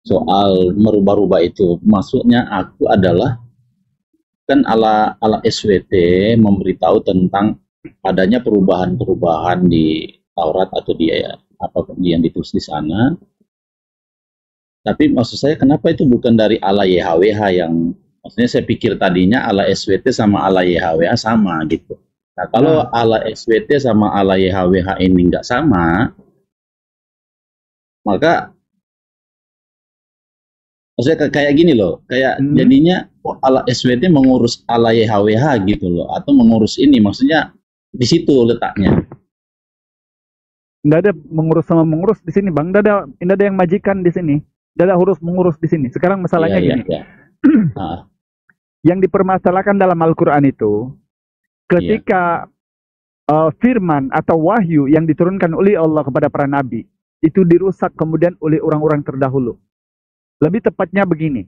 soal merubah-rubah itu. Maksudnya aku adalah kan ala ala SWT memberitahu tentang adanya perubahan-perubahan di Taurat atau di apa yang ditulis di sana. Tapi maksud saya kenapa itu bukan dari ala YHWH yang maksudnya saya pikir tadinya ala SWT sama ala YHWH sama gitu. Nah, kalau ala SWT sama ala YHWH ini nggak sama, maka maksudnya kayak gini loh, kayak jadinya ala SWT mengurus ala YHWH gitu loh, atau mengurus ini, maksudnya di situ letaknya. Nggak ada mengurus sama mengurus di sini, Bang. Nggak ada yang majikan di sini. Nggak ada urus mengurus di sini. Sekarang masalahnya gini. Yang dipermasalahkan dalam Al-Quran itu, ketika firman atau wahyu yang diturunkan oleh Allah kepada para nabi, itu dirusak kemudian oleh orang-orang terdahulu. Lebih tepatnya begini.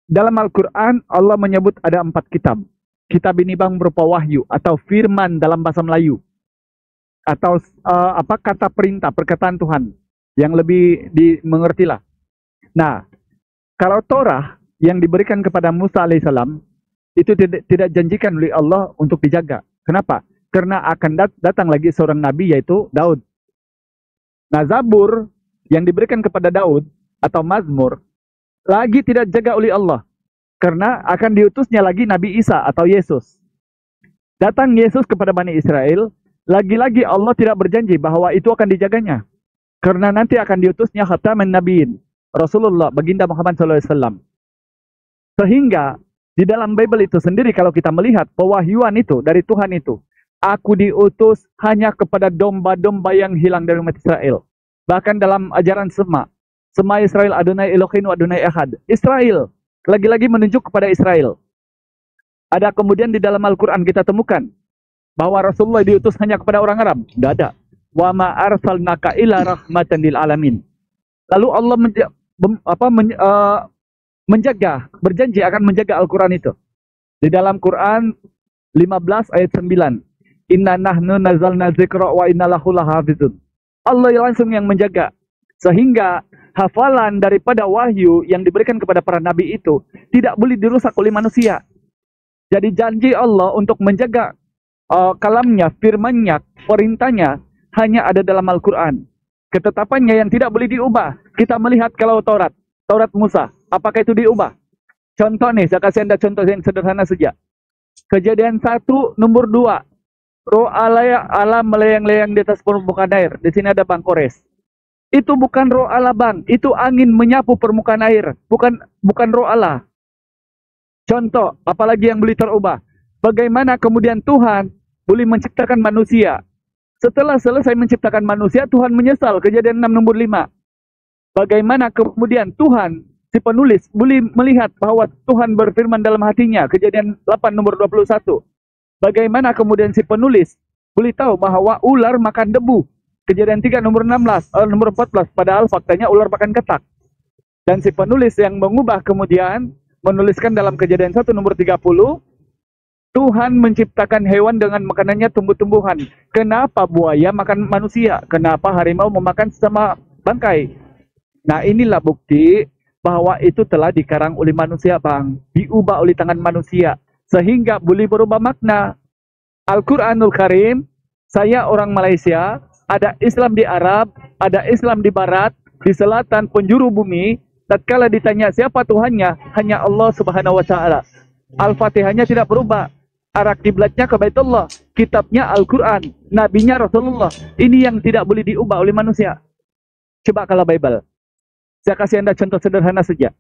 Dalam Al-Quran, Allah menyebut ada 4 kitab. Kitab ini, Bang, berupa wahyu atau firman dalam bahasa Melayu. Atau kata perintah, perkataan Tuhan. Yang lebih dimengertilah. Nah, kalau Torah yang diberikan kepada Musa alaihissalam, itu tidak janjikan oleh Allah untuk dijaga. Kenapa? Karena akan datang lagi seorang nabi, yaitu Daud. Nah, Zabur yang diberikan kepada Daud, atau Mazmur, lagi tidak jaga oleh Allah. Karena akan diutusnya lagi Nabi Isa atau Yesus. Datang Yesus kepada Bani Israel, lagi-lagi Allah tidak berjanji bahwa itu akan dijaganya. Karena nanti akan diutusnya Khataman Nabiin, Rasulullah, baginda Muhammad SAW. Sehingga di dalam Bible itu sendiri kalau kita melihat pewahyuan itu dari Tuhan itu, aku diutus hanya kepada domba-domba yang hilang dari umat Israel. Bahkan dalam ajaran Sema Israel Adonai Eloheinu Adonai Echad. Israel, lagi-lagi menunjuk kepada Israel. Ada kemudian di dalam Al-Quran kita temukan bahwa Rasulullah diutus hanya kepada orang Arab. Tidak ada. Wa ma arsalnaka illa rahmatan lil alamin. Lalu Allah berjanji akan menjaga Al-Quran itu. Di dalam Quran 15 ayat 9. Inna nahnu nazalna zikra wa inna lahu lahafizun. Allah langsung yang menjaga. Sehingga hafalan daripada wahyu yang diberikan kepada para nabi itu tidak boleh dirusak oleh manusia. Jadi janji Allah untuk menjaga kalamnya, firmannya, perintahnya hanya ada dalam Al-Quran. Ketetapannya yang tidak boleh diubah. Kita melihat kalau Taurat Musa, apakah itu diubah? Contoh nih, saya kasih Anda contoh yang sederhana saja. Kejadian 1 nomor 2. Roh Allah melayang-layang di atas permukaan air. Di sini ada Bang Kores. Itu bukan roh Allah, Bang. Itu angin menyapu permukaan air. Bukan roh Allah. Contoh, apalagi yang boleh terubah. Bagaimana kemudian Tuhan boleh menciptakan manusia. Setelah selesai menciptakan manusia, Tuhan menyesal. Kejadian 6 nomor 5. Bagaimana kemudian Tuhan, si penulis, boleh melihat bahwa Tuhan berfirman dalam hatinya. Kejadian 8 nomor 21. Bagaimana kemudian si penulis boleh tahu bahwa ular makan debu. Kejadian 3 nomor 14. Padahal faktanya ular makan ketak. Dan si penulis yang mengubah kemudian menuliskan dalam Kejadian 1 nomor 30. Tuhan menciptakan hewan dengan makanannya tumbuh-tumbuhan. Kenapa buaya makan manusia? Kenapa harimau memakan sesama bangkai? Nah, inilah bukti bahwa itu telah dikarang oleh manusia, Bang. Diubah oleh tangan manusia. Sehingga boleh berubah makna. Al-Quranul Karim, saya orang Malaysia, ada Islam di Arab, ada Islam di Barat, di selatan penjuru bumi. Tatkala ditanya siapa Tuhannya, hanya Allah Subhanahu wa Ta'ala. Al-Fatihahnya tidak berubah. Arah kiblatnya ke Baitullah. Kitabnya Al-Quran. Nabinya Rasulullah. Ini yang tidak boleh diubah oleh manusia. Coba kalau Bible. Saya kasih Anda contoh sederhana saja.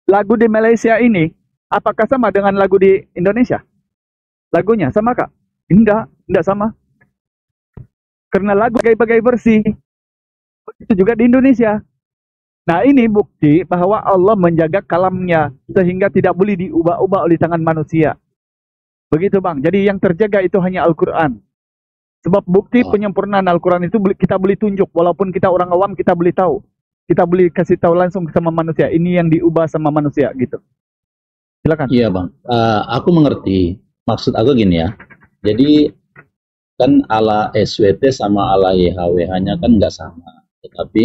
Lagu di Malaysia ini, apakah sama dengan lagu di Indonesia? Lagunya sama kah? Enggak sama. Karena lagu berbagai versi. Itu juga di Indonesia. Nah, ini bukti bahwa Allah menjaga kalamnya sehingga tidak boleh diubah-ubah oleh tangan manusia. Begitu, Bang. Jadi yang terjaga itu hanya Al-Quran. Sebab bukti penyempurnaan Al-Quran itu kita boleh tunjuk. Walaupun kita orang awam, kita boleh tahu. Kita boleh kasih tahu langsung sama manusia. Ini yang diubah sama manusia, gitu. Silakan. Iya, Bang. Aku mengerti. Maksud aku gini ya. Jadi kan ala SWT sama ala YHWH-nya kan nggak sama. Tetapi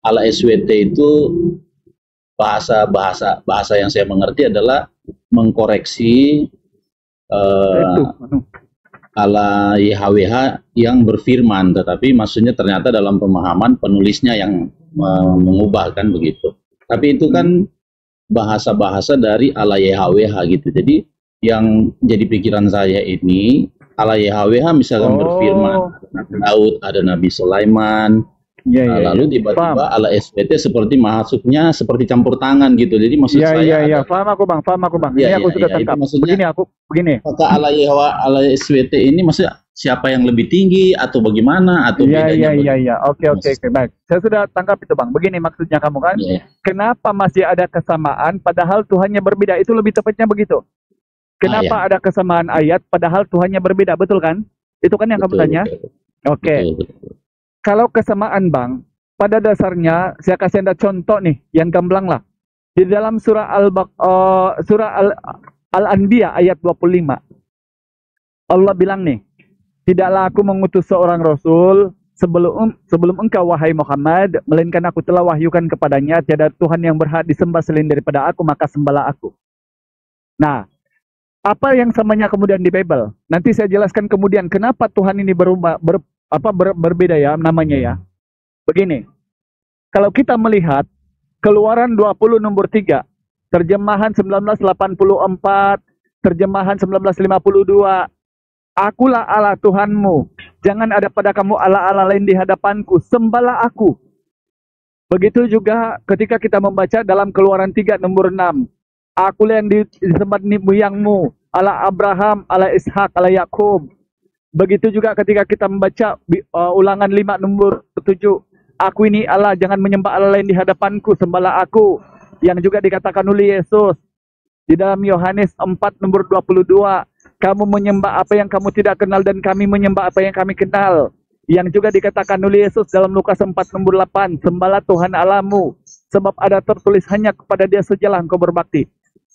ala SWT itu bahasa yang saya mengerti adalah mengkoreksi Itu. ala YHWH yang berfirman, tetapi maksudnya ternyata dalam pemahaman penulisnya yang mengubah kan begitu. Tapi itu kan bahasa-bahasa dari ala YHWH gitu. Jadi yang jadi pikiran saya ini ala YHWH misalkan berfirman Nabi Daud, ada Nabi Sulaiman, lalu tiba-tiba ala SWT seperti masuknya seperti campur tangan gitu. Jadi maksud saya paham aku bang. Ini aku sudah tangkap. Begini. Apakah ala YHWH, ala SWT ini maksudnya siapa yang lebih tinggi atau bagaimana atau bedanya? Iya. Oke, baik. Saya sudah tangkap itu bang. Begini maksudnya kamu kan? Kenapa masih ada kesamaan padahal Tuhannya berbeda? Itu lebih tepatnya begitu. Kenapa ada kesamaan ayat padahal Tuhannya berbeda, betul kan? Itu kan yang kamu tanya? Oke. Kalau kesamaan bang, pada dasarnya saya kasih anda contoh nih, yang gamblang lah. Di dalam surah Al-Anbiya ayat 25. Allah bilang nih, tidaklah aku mengutus seorang rasul sebelum engkau wahai Muhammad, melainkan aku telah wahyukan kepadanya tiada Tuhan yang berhak disembah selain daripada aku, maka sembahlah aku. Nah, apa yang samanya kemudian di Bible? Nanti saya jelaskan kemudian kenapa Tuhan ini berbeda ya namanya ya. Begini, kalau kita melihat Keluaran 20 nomor 3, terjemahan 1984, terjemahan 1952, akulah Allah Tuhanmu, jangan ada pada kamu Allah-Allah lain di hadapanku, sembahlah aku. Begitu juga ketika kita membaca dalam Keluaran 3 nomor 6, akulah yang disembah moyangmu, Allah Abraham, Allah Ishak, Allah Yakub. Begitu juga ketika kita membaca Ulangan 5 nomor 7, aku ini Allah, jangan menyembah Allah lain di hadapanku, sembahlah aku. Yang juga dikatakan oleh Yesus di dalam Yohanes 4 nomor 22, kamu menyembah apa yang kamu tidak kenal dan kami menyembah apa yang kami kenal. Yang juga dikatakan oleh Yesus dalam Lukas 4 nomor 8, sembahlah Tuhan Allahmu, sebab ada tertulis hanya kepada Dia sajalah engkau berbakti.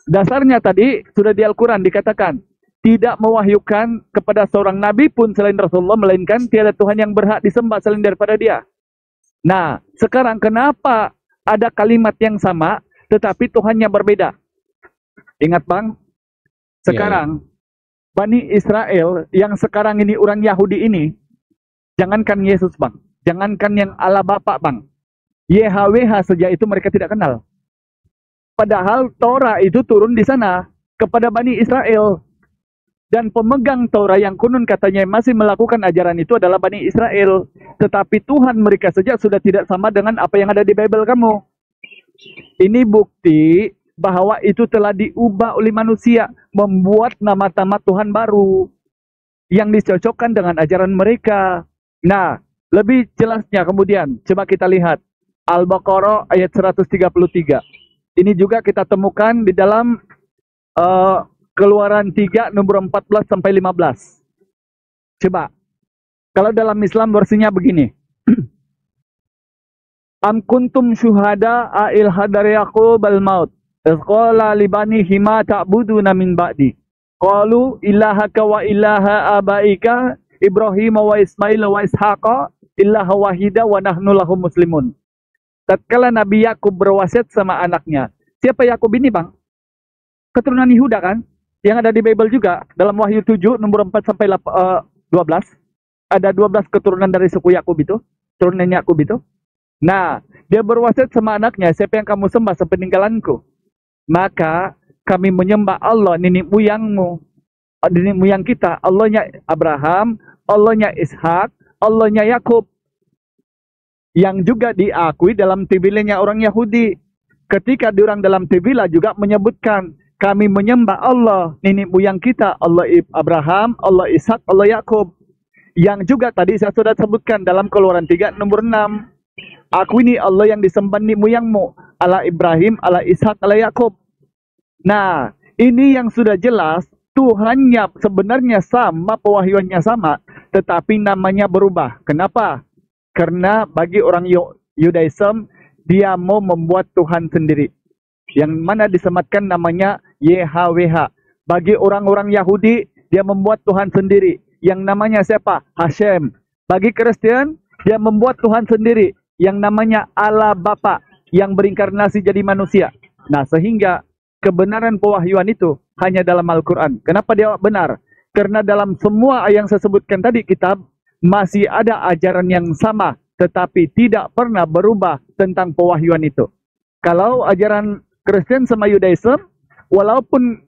Dasarnya tadi sudah di Al-Quran dikatakan, tidak mewahyukan kepada seorang nabi pun selain Rasulullah, melainkan tiada Tuhan yang berhak disembah selain daripada Dia. Nah, sekarang kenapa ada kalimat yang sama, tetapi Tuhannya berbeda? Ingat bang, sekarang Bani Israel yang sekarang ini orang Yahudi ini, jangankan Yesus bang, jangankan yang Allah Bapa bang, YHWH saja itu mereka tidak kenal. Padahal Torah itu turun di sana kepada Bani Israel. Dan pemegang Torah yang konon katanya masih melakukan ajaran itu adalah Bani Israel. Tetapi Tuhan mereka saja sudah tidak sama dengan apa yang ada di Bible kamu. Ini bukti bahwa itu telah diubah oleh manusia, membuat nama-nama Tuhan baru yang dicocokkan dengan ajaran mereka. Nah, lebih jelasnya kemudian coba kita lihat Al-Baqarah ayat 133. Ini juga kita temukan di dalam Keluaran 3 nomor 14 sampai 15. Coba. Kalau dalam Islam versinya begini. Am kuntum syuhada a'il hadar Yaqub al-maut. Qala li bani hima ta'buduna min ba'di. Qalu ilahaka wa ilaha abaika Ibrahim wa Ismail wa Ishaqa ilaha wahida wa nahnu lahu muslimun. Tatkala Nabi Yakub berwasiat sama anaknya. Siapa Yakub ini bang? Keturunan Yehuda kan? Yang ada di Bible juga. Dalam Wahyu 7 nomor 4 sampai 12. Ada 12 keturunan dari suku Yakub itu. Turunan Yakub itu. Nah, dia berwasiat sama anaknya. Siapa yang kamu sembah sepeninggalanku? Maka kami menyembah Allah nenek moyangmu. Nenek moyang kita. Allahnya Abraham. Allahnya Ishak. Allahnya Yakub. Yang juga diakui dalam tibilnya orang Yahudi. Ketika diorang dalam Tevila juga menyebutkan, kami menyembah Allah, nenek moyang kita, Allah Abraham, Allah Ishak, Allah Yakub. Yang juga tadi saya sudah sebutkan dalam Keluaran 3 nomor 6. Aku ini Allah yang disembah nenek moyangmu, Allah Ibrahim, Allah Ishak, Allah Yakub. Nah, ini yang sudah jelas, Tuhannya sebenarnya sama, pewahyuannya sama, tetapi namanya berubah. Kenapa? Karena bagi orang Yudaism, dia mau membuat Tuhan sendiri. Yang mana disematkan namanya YHWH. Bagi orang-orang Yahudi, dia membuat Tuhan sendiri. Yang namanya siapa? Hashem. Bagi Kristen, dia membuat Tuhan sendiri. yang namanya Allah Bapa yang berinkarnasi jadi manusia. Nah, sehingga kebenaran pewahyuan itu hanya dalam Al-Quran. Kenapa dia benar? Karena dalam semua yang saya sebutkan tadi kitab, masih ada ajaran yang sama, tetapi tidak pernah berubah tentang pewahyuan itu. Kalau ajaran Kristen sama Yudaism, walaupun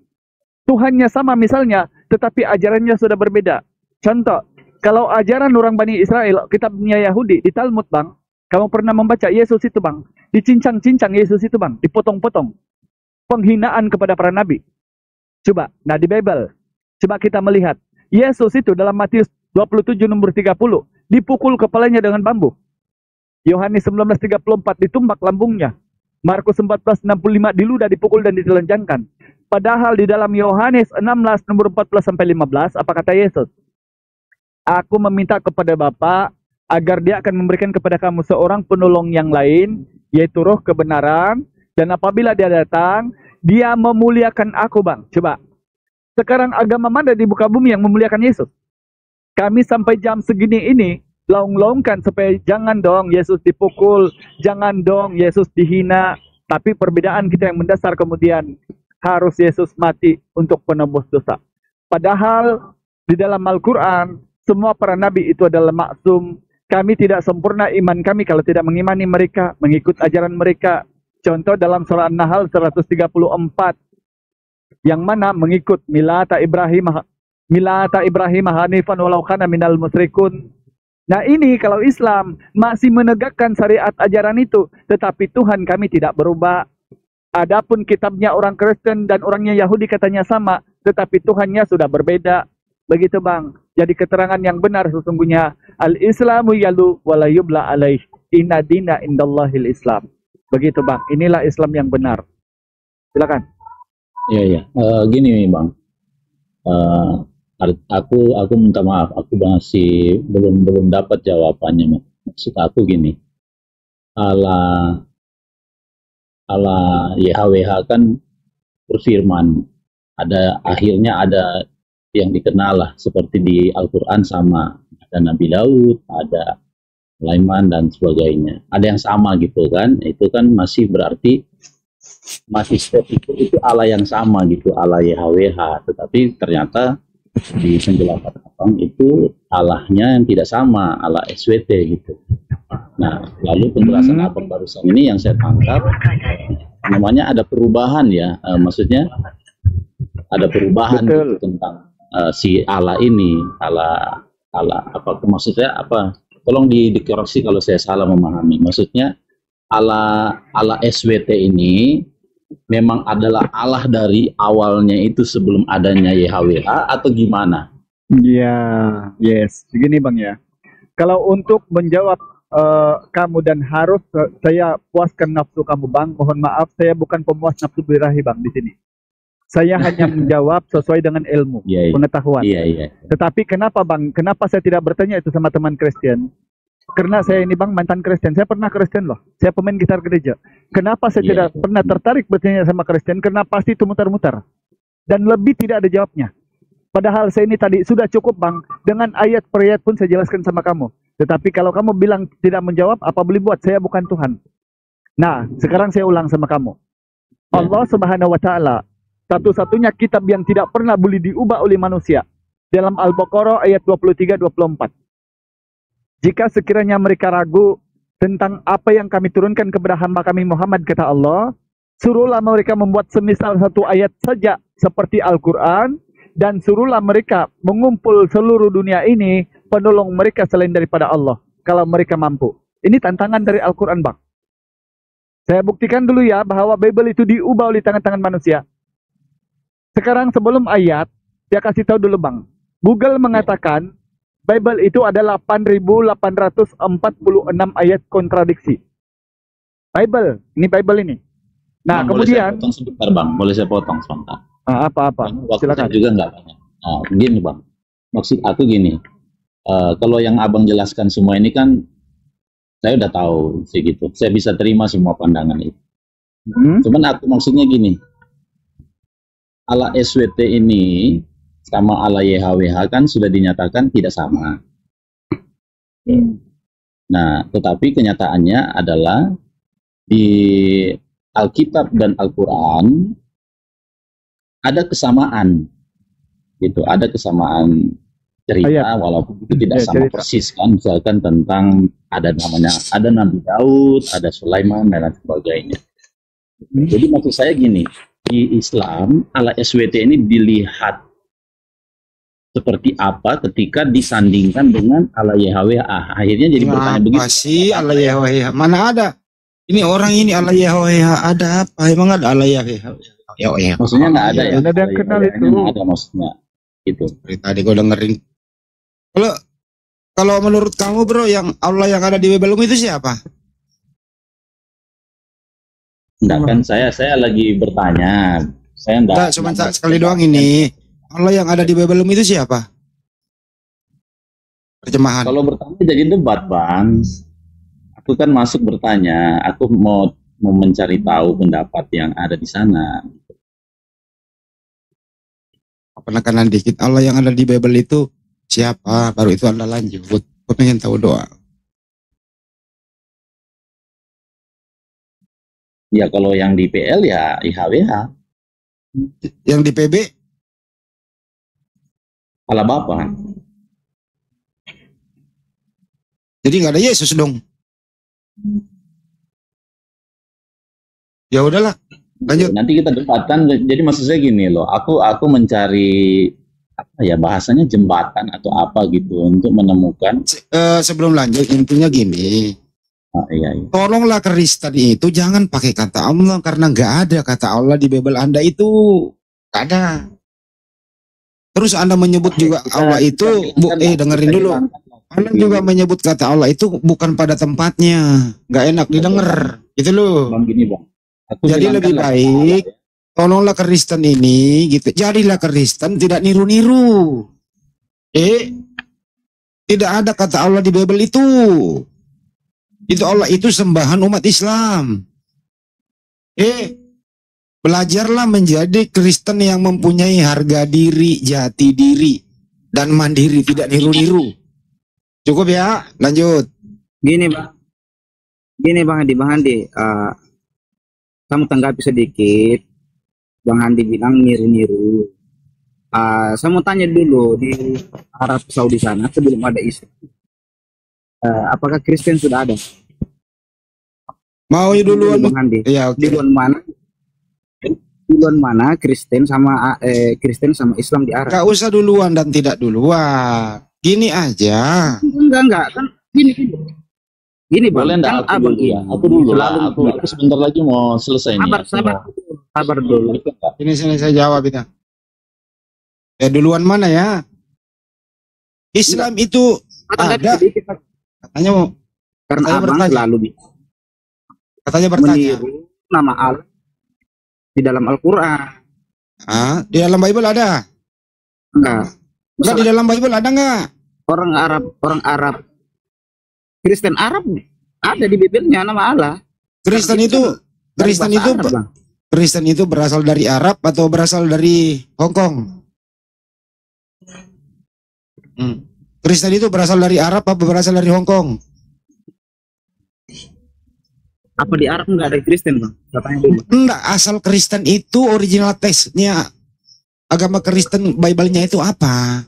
Tuhannya sama misalnya, tetapi ajarannya sudah berbeda. Contoh, kalau ajaran orang Bani Israel, kitabnya Yahudi, di Talmud bang, kamu pernah membaca Yesus itu bang, dicincang-cincang Yesus itu bang, dipotong-potong. Penghinaan kepada para nabi. Coba, nah di Bible, coba kita melihat. Yesus itu dalam Matius 27 nomor 30, dipukul kepalanya dengan bambu. Yohanes 19:34 ditumbak lambungnya. Markus 14:65 diludah, dipukul dan ditelanjangkan. Padahal di dalam Yohanes 16 nomor 14-15 apa kata Yesus? Aku meminta kepada Bapa agar dia akan memberikan kepada kamu seorang penolong yang lain, yaitu roh kebenaran, dan apabila dia datang, dia memuliakan aku bang. Coba, sekarang agama mana di muka bumi yang memuliakan Yesus? Kami sampai jam segini ini laung-laungkan supaya jangan dong Yesus dipukul, jangan dong Yesus dihina. Tapi perbedaan kita yang mendasar kemudian harus Yesus mati untuk penebus dosa. Padahal di dalam Al-Quran semua para nabi itu adalah maksum. Kami tidak sempurna iman kami kalau tidak mengimani mereka, mengikut ajaran mereka. Contoh dalam surah An-Nahl 134 yang mana mengikut milata Ibrahim hanifan walau kana minal musyrikun. Nah ini kalau Islam masih menegakkan syariat ajaran itu, tetapi Tuhan kami tidak berubah. Adapun kitabnya orang Kristen dan orangnya Yahudi katanya sama, tetapi Tuhannya sudah berbeda. Begitu bang. Jadi keterangan yang benar sesungguhnya al-Islamu yalu wala yubla alaih. Inna dina indallahil Islam. Begitu bang. Inilah Islam yang benar. Silakan. Iya. Gini bang. Aku minta maaf. Aku masih belum dapat jawabannya. Maksud aku gini. Allah YHWH kan berfirman. Akhirnya ada yang dikenal lah. Seperti di Al-Quran sama. Ada Nabi Daud, ada Sulaiman dan sebagainya. Ada yang sama gitu kan. Itu kan masih berarti masih step itu Allah yang sama gitu, Allah YHWH. Tetapi ternyata di penjelasan abang itu Allahnya yang tidak sama, Allah SWT gitu. Nah, lalu penjelasan abang barusan ini yang saya tangkap namanya ada perubahan ya, maksudnya ada perubahan gitu, tentang si Allah ini, Allah apa maksudnya apa? Tolong dikoreksi kalau saya salah memahami. Maksudnya Allah SWT ini memang adalah Allah dari awalnya itu sebelum adanya YHWH atau gimana? Ya, yes. Begini bang ya. Kalau untuk menjawab kamu dan harus saya puaskan nafsu kamu bang, mohon maaf saya bukan pemuas nafsu birahi bang di sini. Saya hanya menjawab sesuai dengan ilmu, pengetahuan. Tetapi kenapa bang? Kenapa saya tidak bertanya itu sama teman Kristen? Karena saya ini bang mantan Kristen. Saya pernah Kristen loh. Saya pemain gitar gereja. Kenapa saya tidak pernah tertarik bertanya sama Kristen? Karena pasti itu mutar-mutar. Dan lebih tidak ada jawabnya. Padahal saya ini tadi sudah cukup bang. Dengan ayat per ayat pun saya jelaskan sama kamu. Tetapi kalau kamu bilang tidak menjawab, apa boleh buat? Saya bukan Tuhan. Nah, sekarang saya ulang sama kamu. Allah Subhanahu wa Ta'ala satu-satunya kitab yang tidak pernah boleh diubah oleh manusia. Dalam Al-Baqarah ayat 23-24. Jika sekiranya mereka ragu tentang apa yang kami turunkan kepada hamba kami Muhammad, kata Allah, suruhlah mereka membuat semisal satu ayat saja seperti Al-Quran, dan suruhlah mereka mengumpul seluruh dunia ini, penolong mereka selain daripada Allah, kalau mereka mampu. Ini tantangan dari Al-Quran bang. Saya buktikan dulu ya bahwa Bible itu diubah oleh tangan-tangan manusia. Sekarang sebelum ayat, saya kasih tahu dulu bang. Google mengatakan Bible itu ada 8.846 ayat kontradiksi. Bible, ini Bible ini. Nah, bang, kemudian boleh saya potong sebentar bang, boleh saya potong sebentar. Apa-apa, silakan. Juga nggak banyak. Nah, begini bang, maksud aku gini. Kalau yang abang jelaskan semua ini kan saya udah tahu sih gitu. Saya bisa terima semua pandangan itu. Cuman aku maksudnya gini. Allah SWT ini sama Allah YHWH kan sudah dinyatakan tidak sama. Nah, tetapi kenyataannya adalah di Alkitab dan Al-Quran ada kesamaan, gitu. Ada kesamaan cerita, walaupun itu tidak sama cerita. persis kan. Misalkan tentang ada Nabi Daud, ada Sulaiman dan lain sebagainya. Jadi maksud saya gini, di Islam ala SWT ini dilihat seperti apa ketika disandingkan dengan ala YHWH. Akhirnya jadi bertanya begitu. Apa sih ala YHWH? Mana ada? Ini orang ini ala YHWH ada apa? Emang ada ala YHWH? Maksudnya nggak ada ya? Ada yang kenal itu. Nggak ada maksudnya. Gitu. Tadi gue dengerin. Kalau menurut kamu bro, yang Allah yang ada di Babelum itu siapa? Enggak kan, saya lagi bertanya. Saya enggak. Cuma sekali doang ini. Allah yang ada di Babelum itu siapa? Terjemahan. Kalau bertanya jadi debat, Bang. Aku kan masuk bertanya. Aku mau mencari tahu pendapat yang ada di sana. Penekanan dikit. Allah yang ada di Babel itu siapa? Baru itu Anda lanjut. Aku pengen tahu doa. Ya kalau yang di PL ya IHWH. Yang di PB? Allah Bapa. Jadi nggak ada Yesus dong. Ya udahlah, lanjut. Nanti kita debatkan. Jadi maksud saya gini loh. Aku mencari apa ya bahasanya, jembatan atau apa gitu untuk menemukan. Sebelum lanjut intinya gini. Iya. Tolonglah Kristen itu jangan pakai kata Allah, karena nggak ada kata Allah di Bible Anda itu. Nggak ada. Terus Anda menyebut juga Allah itu, dengerin dulu. Anda juga menyebut kata Allah itu bukan pada tempatnya. Nggak enak didengar. Gitu loh. Gini, Bang. Jadi lebih baik, tolonglah Kristen ini, gitu. Jadilah Kristen, tidak niru-niru. Tidak ada kata Allah di Bible itu. Itu Allah itu sembahan umat Islam. Belajarlah menjadi Kristen yang mempunyai harga diri, jati diri, dan mandiri, tidak niru-niru. Cukup ya, lanjut. Gini Bang Handi, kamu tanggapi sedikit. Bang Handi bilang niru-niru. Saya mau tanya dulu, di Arab Saudi sana sebelum ada Islam, apakah Kristen sudah ada? Mau duluan Bang Handi? Ya, okay. Duluan mana Kristen sama Islam di Arab? Gak usah duluan dan tidak duluan. Gini aja. Enggak kan gini Bang. Boleh enggak kan abang ya? Aku dulu lah. Aku sebentar lagi mau selesai nih. Sabar dulu. Ini saya jawab itu. Ya duluan mana ya? Islam itu ada. Katanya mau. Karena abang selalu katanya bertanya. Meniru nama Allah di dalam Al-Quran. Di dalam Bible ada? Enggak. Di dalam Bible ada enggak? Orang Arab, Kristen Arab ada di Bibelnya nama Allah. Kristen itu berasal dari Arab atau berasal dari Hong Kong? Kristen itu berasal dari Arab atau berasal dari Hong Kong? Apa di Arab enggak ada Kristen, Bang? Katanya dulu. Enggak, asal Kristen itu original teksnya agama Kristen Bible-nya itu apa?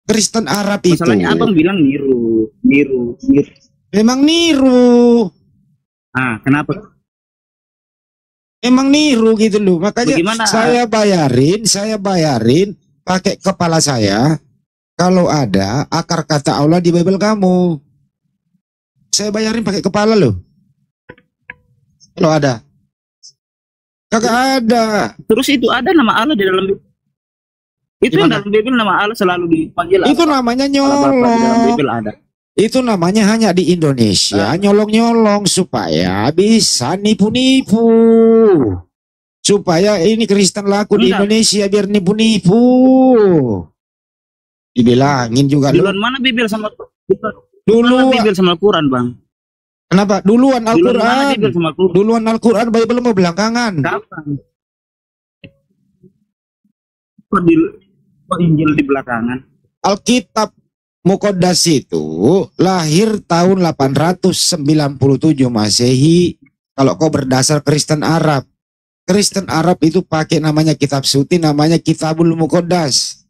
Kristen Arab itu. Masalahnya abang bilang niru. Memang niru. Kenapa? Emang niru gitu loh. Makanya bagaimana? saya bayarin pakai kepala saya kalau ada akar kata Allah di Bible kamu. Saya bayarin pakai kepala loh. Kalau ada. Kagak ada. Terus itu ada nama Allah di dalam Bible. Itu yang dalam Bible nama Allah selalu dipanggil. Itu namanya nyolong. Itu namanya hanya di Indonesia nyolong-nyolong supaya bisa nipu-nipu. Supaya ini Kristen laku di Indonesia biar nipu-nipu. Dibilangin juga. Duluan mana Bible sama Bible sama Al-Quran, Bang? Kenapa? Duluan Al-Quran. Duluan Al-Quran, Bible mau belakangan. Kapan? Injil di belakangan. Alkitab Muqaddas itu lahir tahun 897 Masehi. Kalau kau berdasar Kristen Arab. Kristen Arab itu pakai namanya kitab suci, namanya Kitabul Muqaddas.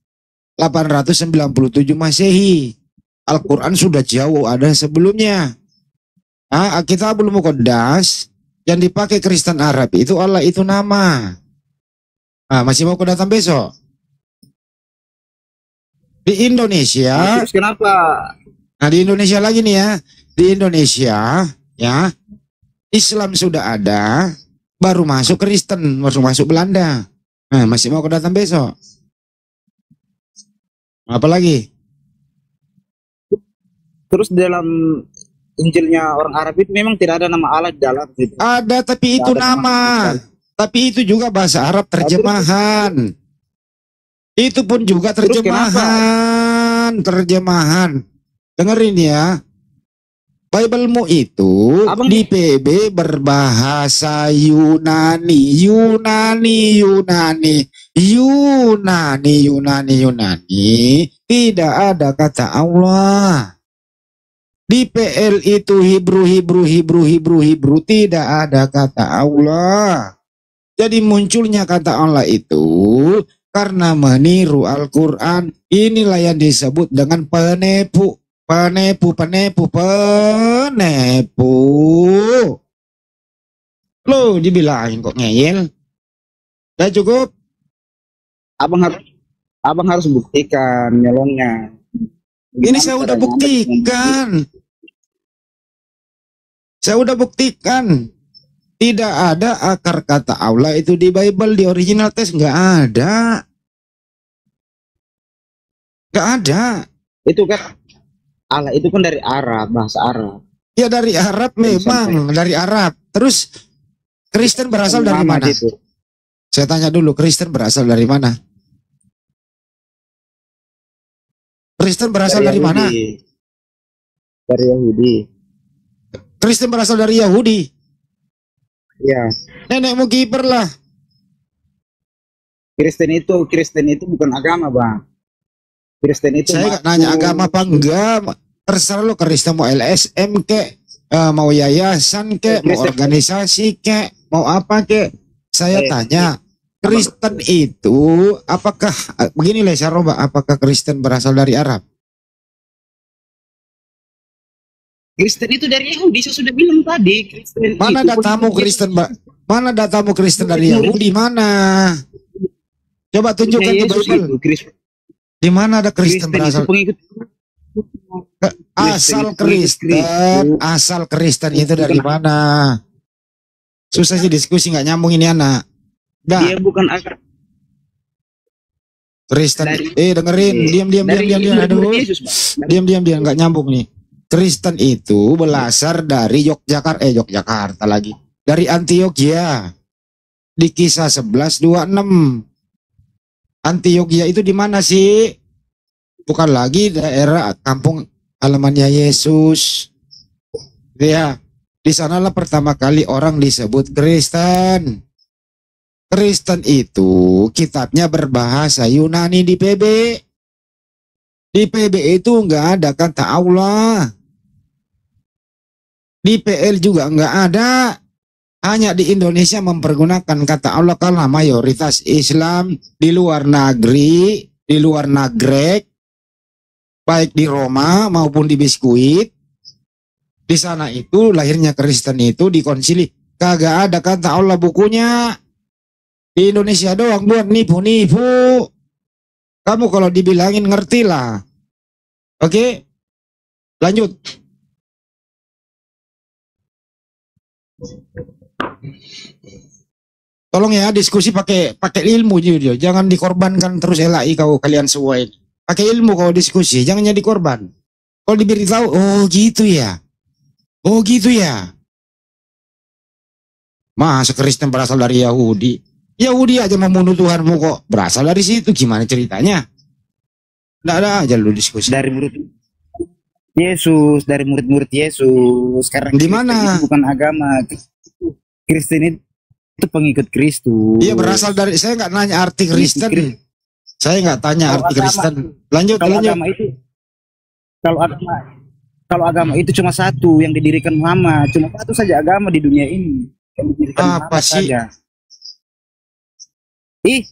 897 Masehi. Al-Quran sudah jauh ada sebelumnya. Kitabul Muqaddas yang dipakai Kristen Arab itu Allah itu nama. Masih mau kau datang besok? Di Indonesia. Terus kenapa? Nah, di Indonesia lagi nih ya. Di Indonesia ya, Islam sudah ada, baru masuk Kristen, baru masuk Belanda. Nah, masih mau kau datang besok? Apa lagi? Terus dalam Injilnya orang Arab itu memang tidak ada nama Allah di dalam gitu. Ada, tapi itu nama. Tapi itu juga bahasa Arab terjemahan. Itu pun juga terjemahan. Terjemahan. Dengerin ya. Biblemu itu di PB berbahasa Yunani. Tidak ada kata Allah. Di PL itu Hebrew, tidak ada kata Allah. Jadi munculnya kata Allah itu karena meniru Al-Quran. Inilah yang disebut dengan penipu. Loh, dibilangin kok ngeyel. Udah cukup? Abang harus buktikan nyolongnya. Ini saya udah buktikan. Tidak ada akar kata Allah itu di Bible, di original text nggak ada. Nggak ada. Itu kan Allah itu kan dari Arab, bahasa Arab. Ya dari Arab memang, dari Arab. Terus Kristen berasal dari mana? Itu. Saya tanya dulu, Kristen berasal dari mana? Kristen berasal dari mana? Dari Yahudi. Kristen berasal dari Yahudi. Ya. Nenekmu kiper lah. Kristen itu bukan agama, Bang. Kristen itu saya nggak nanya agama apa enggak. Terserah lo, Kristen mau LSM kek, mau yayasan kek, mau organisasi kek, mau apa kek. Saya tanya, Kristen itu apakah begini lah, saya roba, apakah Kristen berasal dari Arab? Kristen itu dari Yahudi, saya sudah bilang tadi. Kristen mana itu datamu Kristen, Mbak? Mana datamu Kristen dari Yahudi? Mana? Coba tunjukkan di Bible. Di mana ada Kristen berasal? Asal Kristen itu dari mana? Susah sih diskusi, nggak nyambung ini anak. Dia bukan agama Kristen. Dengerin, diam. Aduh, diam, nggak nyambung nih. Kristen itu berasal dari Yogyakarta lagi. Dari Antioquia. Di Kisah 11:26. Antioquia itu di mana sih? Bukan lagi daerah kampung halamannya Yesus. Ya, di sanalah pertama kali orang disebut Kristen. Kristen itu kitabnya berbahasa Yunani di PB. Di PB itu enggak ada kata Allah. Di PL juga enggak ada. Hanya di Indonesia mempergunakan kata Allah karena mayoritas Islam di luar negeri, di luar nagrek, baik di Roma maupun di Biskuit. Di sana itu lahirnya Kristen itu di konsili. Kagak ada kata Allah bukunya. Di Indonesia doang buat nipu-nipu. Kamu kalau dibilangin ngerti lah. Oke? Lanjut. Tolong ya diskusi pakai ilmu juga. Jangan dikorbankan terus LAI kalian semua ini. Pakai ilmu kalau diskusi, jangan jadi korban. Kalau diberitahu, oh gitu ya. Oh gitu ya. Masa Kristen berasal dari Yahudi? Yahudi aja membunuh Tuhanmu kok berasal dari situ, gimana ceritanya? Nggak ada aja lu diskusi. Dari murid Yesus, dari murid-murid Yesus. Sekarang di mana? Bukan agama. Kristen itu pengikut Kristus. Iya berasal dari, saya nggak nanya arti Kristen. Saya nggak tanya arti Kristen. Lanjut. Agama itu kalau agama kalau agama itu cuma satu yang didirikan Muhammad, cuma satu saja agama di dunia ini yang didirikan Apa Muhammad sih? saja. Ih,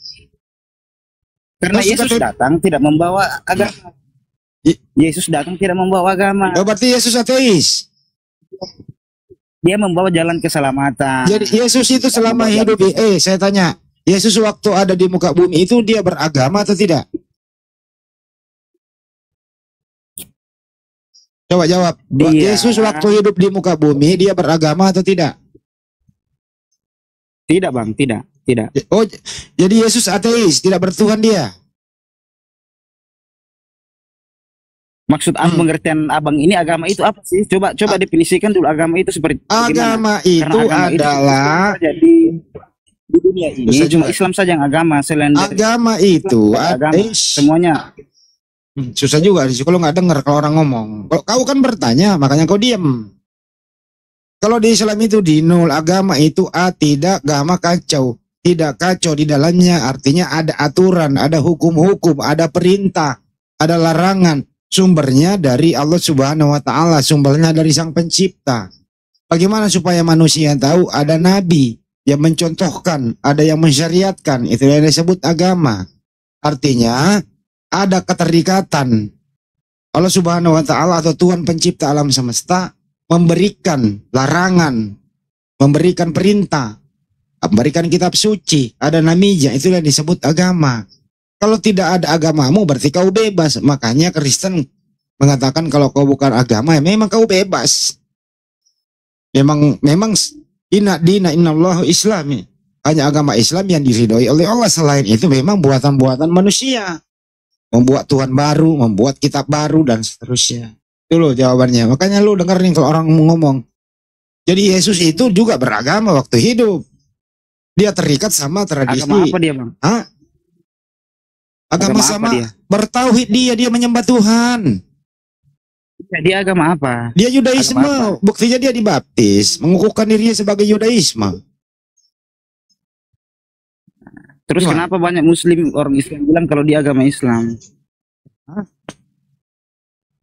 karena Maksud Yesus kata- datang tidak membawa agama. Yesus datang tidak membawa agama. Oh, berarti Yesus ateis. Dia membawa jalan keselamatan. Jadi Yesus itu selama hidup, saya tanya, Yesus waktu ada di muka bumi itu dia beragama atau tidak? Coba jawab. Dia- Yesus waktu hidup di muka bumi dia beragama atau tidak? Tidak bang, tidak. Oh, jadi Yesus ateis, tidak bertuhan dia. Maksud pengertian abang ini agama itu apa sih? Coba definisikan dulu agama itu seperti Agama gimana? itu Karena agama itu adalah saja di dunia ini Bisa cuma juga. Islam saja yang agama, selain dari agama itu agama semuanya. susah juga sih kalau nggak dengar kalau orang ngomong. Kalau kau kan bertanya, makanya kau diam. Kalau di Islam itu di nol, agama itu tidak agama kacau. Tidak kacau di dalamnya, artinya ada aturan, ada hukum-hukum, ada perintah, ada larangan. Sumbernya dari Allah Subhanahu wa Ta'ala, sumbernya dari Sang Pencipta. Bagaimana supaya manusia tahu? Ada nabi yang mencontohkan, ada yang mensyariatkan, itu yang disebut agama. Artinya ada keterikatan. Allah Subhanahu wa Ta'ala atau Tuhan Pencipta alam semesta memberikan larangan, memberikan perintah, memberikan kitab suci, ada namanya, itu yang disebut agama. Kalau tidak ada agamamu berarti kau bebas. Makanya Kristen mengatakan kalau kau bukan agama ya memang kau bebas. Memang inna Allah Islami. Hanya agama Islam yang diridhoi oleh Allah. Selain itu memang buatan-buatan manusia. Membuat Tuhan baru, membuat kitab baru dan seterusnya. Itu loh jawabannya. Makanya lu denger nih kalau orang ngomong. Jadi Yesus itu juga beragama waktu hidup. Dia terikat sama tradisi. Agama apa dia bang? Hah? Agama Agama sama apa dia? bertauhid dia menyembah Tuhan. Dia agama apa? Dia Yudaisme, Agama buktinya dia dibaptis, mengukuhkan dirinya sebagai Yudaisme. Terus Gimana? kenapa banyak Muslim orang Islam bilang kalau dia agama Islam? Hah?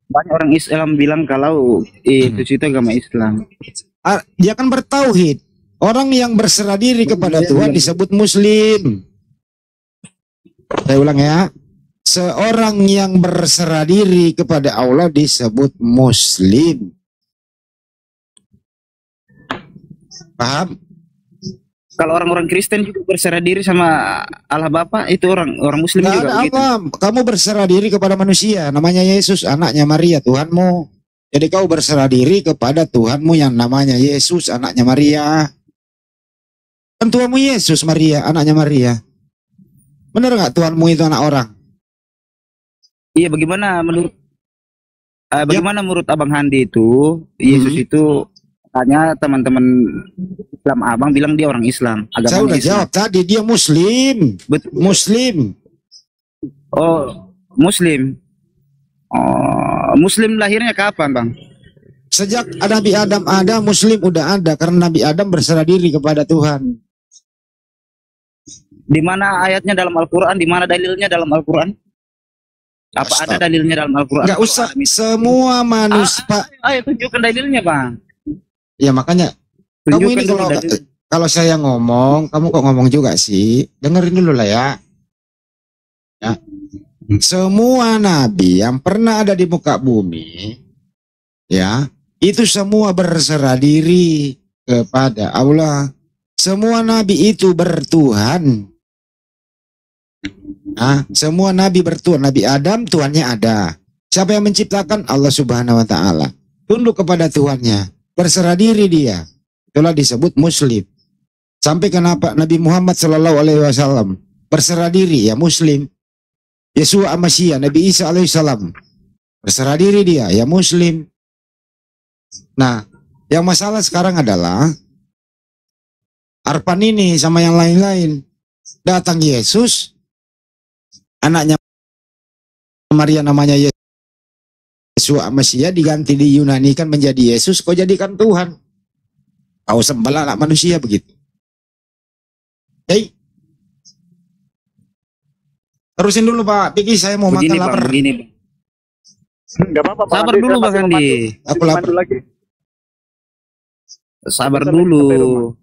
Banyak orang Islam bilang kalau itu agama Islam. Dia kan bertauhid. Orang yang berserah diri kepada Tuhan disebut Muslim. Saya ulang ya. Seorang yang berserah diri kepada Allah disebut Muslim. Paham? Kalau orang-orang Kristen juga berserah diri sama Allah Bapa, itu orang Muslim Nggak juga ada begitu. Allah. Kamu berserah diri kepada manusia. Namanya Yesus, anaknya Maria, Tuhanmu. Jadi kau berserah diri kepada Tuhanmu yang namanya Yesus, anaknya Maria. Kan Tuhanmu Yesus, Maria, anaknya Maria. Benar nggak Tuhanmu itu anak orang? Iya, bagaimana menurut Abang Handi itu Yesus itu katanya teman-teman Islam Abang bilang dia orang Islam. Saya udah Islam. jawab tadi, dia Muslim. Betul. Muslim. Oh, Muslim. Oh, Muslim lahirnya kapan, Bang? Sejak Nabi Adam ada, Muslim udah ada. Karena Nabi Adam berserah diri kepada Tuhan. Di mana ayatnya dalam Al-Quran? Di mana dalilnya dalam Al-Quran? Apa ada dalilnya dalam Al-Quran? Nggak usah, semua manusia. Ayo tunjukkan dalilnya, Bang. Ya makanya, kamu ini Tunjukkan dulu kalau saya ngomong, kamu kok ngomong juga sih? Dengerin dulu lah ya. Ya. Semua nabi yang pernah ada di muka bumi, ya, itu semua berserah diri kepada Allah. Semua nabi itu bertuhan. Nah, semua nabi bertuhan. Nabi Adam Tuhannya ada. Siapa yang menciptakan? Allah Subhanahu wa Ta'ala. Tunduk kepada Tuhannya. Berserah diri dia. Itulah disebut Muslim. Sampai kenapa Nabi Muhammad Sallallahu Alaihi Wasallam berserah diri ya Muslim. Yesus Masya Nabi Isa Alaihissalam berserah diri dia ya Muslim. Nah, yang masalah sekarang adalah Arpan ini sama yang lain-lain. Datang Yesus, anaknya Maria namanya Yesus Masya diganti diyunanikan menjadi Yesus, kau jadikan Tuhan. Kau sembah anak manusia begitu. Hey. Terusin dulu Pak Piki, saya mau Begini, makan lapar. Bang, begini, Bang. Enggak apa-apa, Bang Sabar Andi, dulu saya Bang masih Andi. Aku memandu lapar. lagi. Sabar Sampai dulu. rumah.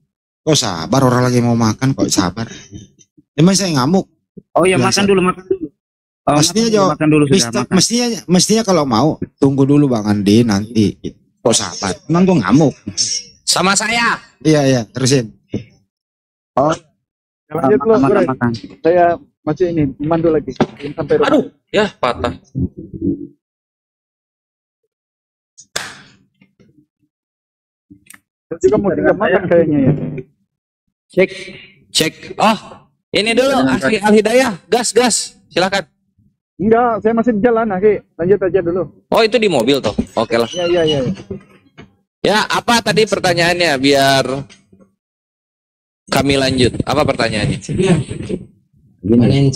Kok sabar, orang lagi mau makan kok sabar. Emang saya ngamuk. Oh ya, Biasa. makan dulu, makan dulu. Oh, Mestinya makan dulu sudah, makan. mestinya kalau mau tunggu dulu Bang Andi nanti. Kok sabar? Emang gua ngamuk. Sama saya. Iya, terusin. Oh, Lanjut lo, makan, Bre. makan. Saya masih ini memandu lagi. Sampai rumah. Aduh, ya patah. Dan juga mau tinggal makan kayaknya ya. Cek. Oh, ini dulu Akhi Al Hidayah. Gas. Silakan. Enggak, saya masih di jalan, Aki. Lanjut aja dulu. Oh, itu di mobil tuh. Oke lah. Ya. Ya, apa tadi pertanyaannya biar kami lanjut. Apa pertanyaannya? Gini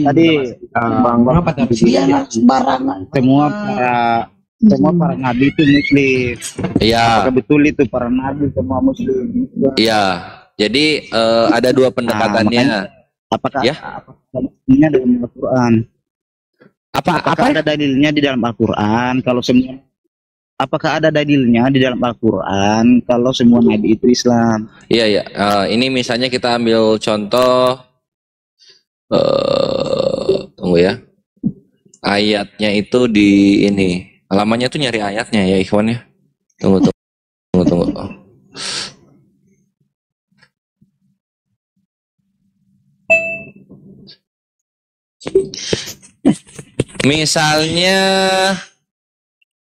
tadi Apa tadi? Dia sembarangan. semua para nabi itu muslim. Iya. Apakah betul itu para nabi semua muslim? Iya. Jadi ada dua pendekatannya. Apakah Ya. ini dalam Al-Quran? Apa Apakah ada dalilnya di dalam Al-Quran kalau semua? Apakah ada dalilnya di dalam Al-Quran kalau semua nabi itu Islam? Iya. Ini misalnya kita ambil contoh, tunggu ya. Ayatnya itu di ini. Halamannya tuh nyari ayatnya ya, Ikhwan ya. Tunggu. Misalnya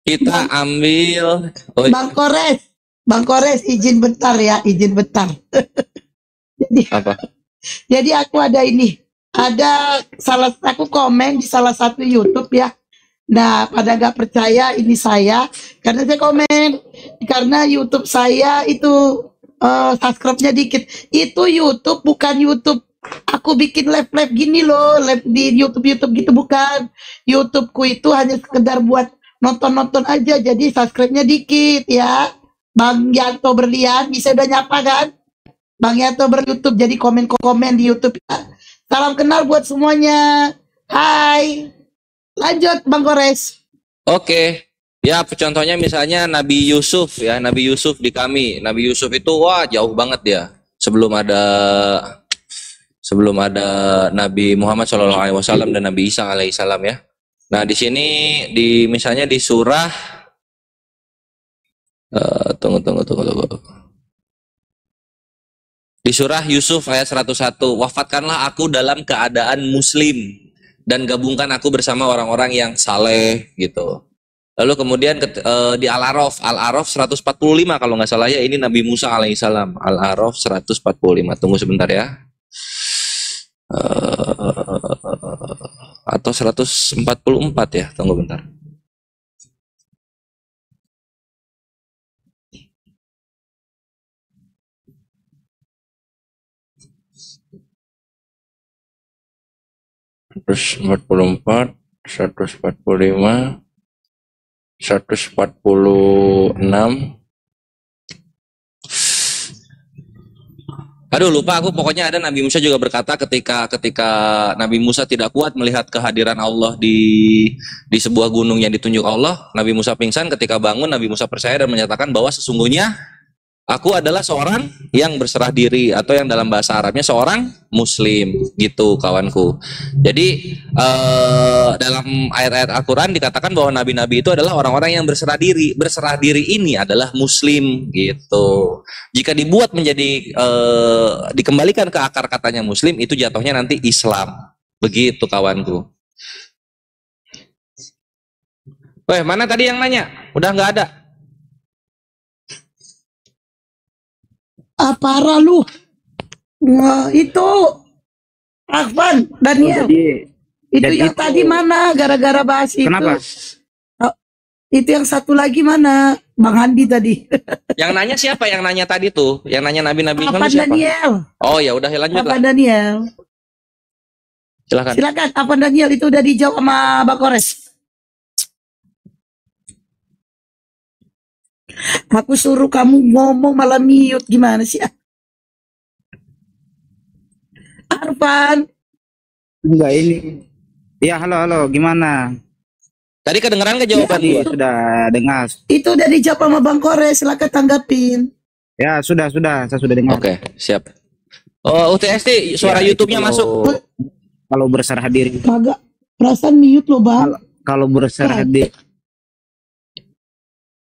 kita ambil, Bang Kores, izin bentar ya, izin bentar. apa? Jadi aku ada aku komen di salah satu YouTube ya. Nah, pada nggak percaya ini saya, karena saya komen karena YouTube saya itu subscribe-nya dikit. Itu YouTube bukan YouTube. Aku bikin live gini loh, live di YouTube gitu bukan. YouTubeku itu hanya sekedar buat nonton aja, jadi subscribe-nya dikit ya. Bang Yanto Berlian, bisa udah nyapa kan? Bang Yanto YouTube, jadi komen di YouTube ya. Salam kenal buat semuanya. Hai. Lanjut Bang Kores. Oke. Ya, contohnya misalnya Nabi Yusuf ya, Nabi Yusuf di kami. Nabi Yusuf itu wah jauh banget ya. Sebelum ada Nabi Muhammad SAW dan Nabi Isa alaihissalam ya. Nah, di sini misalnya di surah tunggu. Di surah Yusuf ayat 101, wafatkanlah aku dalam keadaan muslim dan gabungkan aku bersama orang-orang yang saleh gitu. Lalu kemudian di Al-A'raf 145 kalau nggak salah ya, ini Nabi Musa alaihissalam. Al-A'raf 145. Tunggu sebentar ya. Atau 144 ya, tunggu bentar. Terus 44, 145, 146. Aduh lupa aku, pokoknya ada Nabi Musa juga berkata ketika Nabi Musa tidak kuat melihat kehadiran Allah di sebuah gunung yang ditunjuk Allah, Nabi Musa pingsan. Ketika bangun, Nabi Musa percaya dan menyatakan bahwa sesungguhnya aku adalah seorang yang berserah diri, atau yang dalam bahasa Arabnya seorang muslim gitu kawanku. Jadi dalam ayat-ayat Al-Quran dikatakan bahwa nabi-nabi itu adalah orang-orang yang berserah diri. Berserah diri ini adalah muslim gitu. Jika dibuat menjadi dikembalikan ke akar katanya muslim, itu jatuhnya nanti Islam. Begitu kawanku. Weh, mana tadi yang nanya? Udah nggak ada. Parah lu. Wah, itu Afwan Daniel. Itu yang tadi mana gara-gara bahas itu? Kenapa? Itu yang satu lagi mana? Bang Andi tadi. Yang nanya siapa? Yang nanya tadi tuh, yang nanya nabi-nabi Apa siapa? Daniel? Oh ya udah, lanjut Apa lah. Daniel? Silakan. Apa Daniel itu udah dijawab sama Bang Kores? Aku suruh kamu ngomong malah mute, gimana sih? Arfan. Enggak ini. Ya, halo, gimana? Tadi kedengeran nggak jawaban Tadi gua? sudah dengar. Itu udah dijawab sama Bang Kores, silakan tanggapin. Ya sudah, saya sudah dengar. Oke, siap. Oh, UTST suara Ya, itu YouTube-nya masuk. Kalau berserah diri, Kagak, perasaan mute loh Bang. kalau berserah diri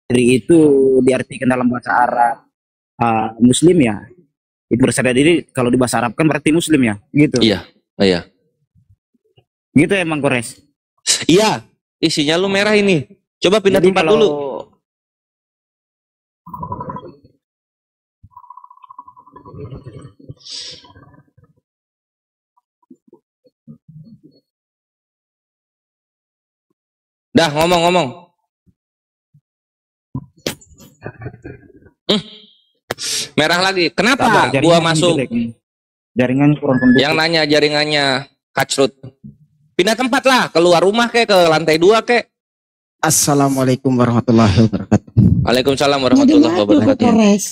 itu diartikan dalam bahasa Arab Muslim ya. Itu berserah diri kalau di bahasa Arab kan berarti Muslim ya, gitu. Iya, iya. Gitu emang Kores. Iya, isinya lu merah ini. Coba pindah Jadi tempat kalau dulu. Dah ngomong-ngomong. Merah lagi. Kenapa Sabar, gua jaringannya masuk? jelek nih. Jaringannya kurang pendukung. Yang nanya jaringannya kacrut. Pindah tempat lah, keluar rumah ke lantai 2 kek. Assalamualaikum warahmatullahi wabarakatuh. Waalaikumsalam Jadi warahmatullahi mati wabarakatuh. Kores.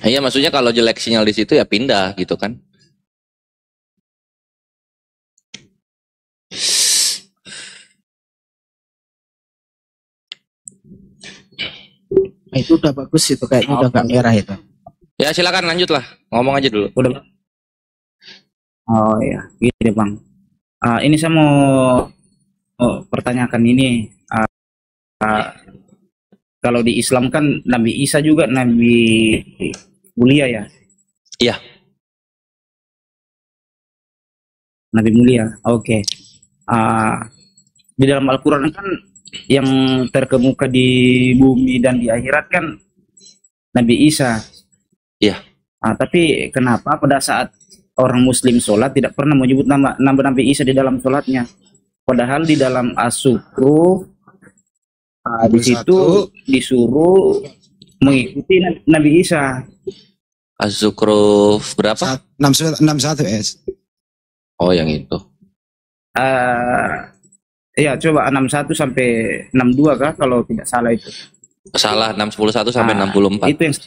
Iya, maksudnya kalau jelek sinyal di situ ya pindah gitu kan. Itu udah bagus itu kayaknya udah gak merah itu. Ya silakan lanjut lah, ngomong aja dulu. Udah. Oh ya, gitu Bang. Ini saya mau pertanyakan ini. Kalau di Islam kan Nabi Isa juga Nabi mulia ya? Iya. Nabi mulia. Oke. Di dalam Al-Quran kan yang terkemuka di bumi dan di akhirat kan Nabi Isa. Iya. Tapi kenapa pada saat orang Muslim sholat tidak pernah menyebut nama Nabi Isa di dalam sholatnya? Padahal di dalam As-Sukru di situ disuruh mengikuti Nabi Isa. Az-Zukhruf berapa? 61 S. Oh yang itu. Ya coba 61 sampai 62 kah kalau tidak salah itu. Salah 611 sampai 64. Itu yang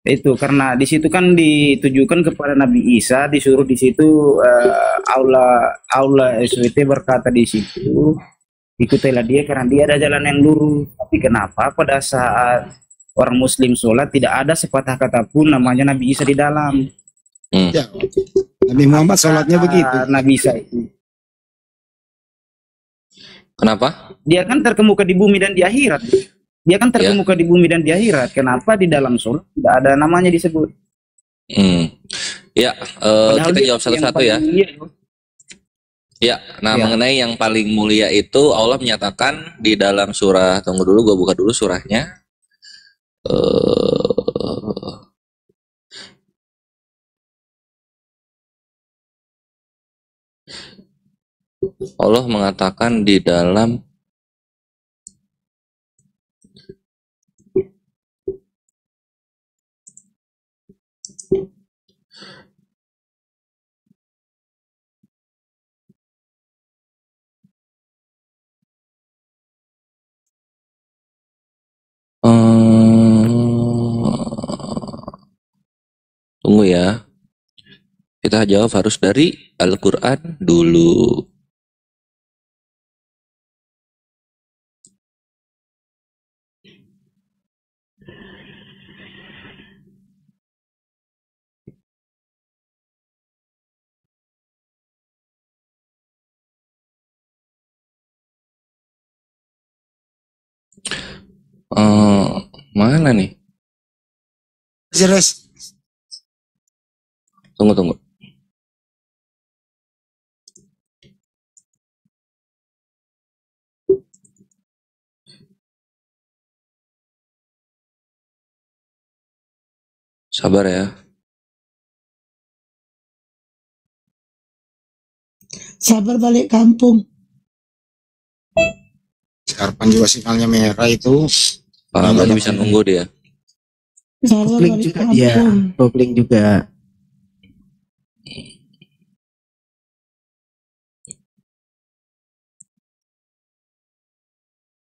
itu karena di situ kan ditujukan kepada Nabi Isa, disuruh di situ aula SWT berkata di situ ikutilah dia karena dia ada jalan yang lurus. Tapi kenapa pada saat orang Muslim sholat tidak ada sepatah kata pun namanya Nabi Isa di dalam? Ya. Nabi Muhammad sholatnya begitu. Nabi Isa itu Kenapa? dia kan terkemuka di bumi dan di akhirat. Dia kan terkemuka di bumi dan di akhirat. Kenapa di dalam sholat tidak ada namanya disebut? Ya, Padahal kita dia jawab satu-satu ya. yang paling mulia. Ya, nah Ya. mengenai yang paling mulia itu Allah menyatakan di dalam surah, tunggu dulu, gua buka dulu surahnya. Allah mengatakan di dalam tunggu ya. Kita jawab harus dari Al-Quran dulu. Mana nih? Jelas. Tunggu. Sabar ya. Sabar balik kampung. Sekarang juga sinyalnya merah itu. Berarti bisa nunggu dia. Sabar Kopling balik juga kampung. dia. Kopling juga.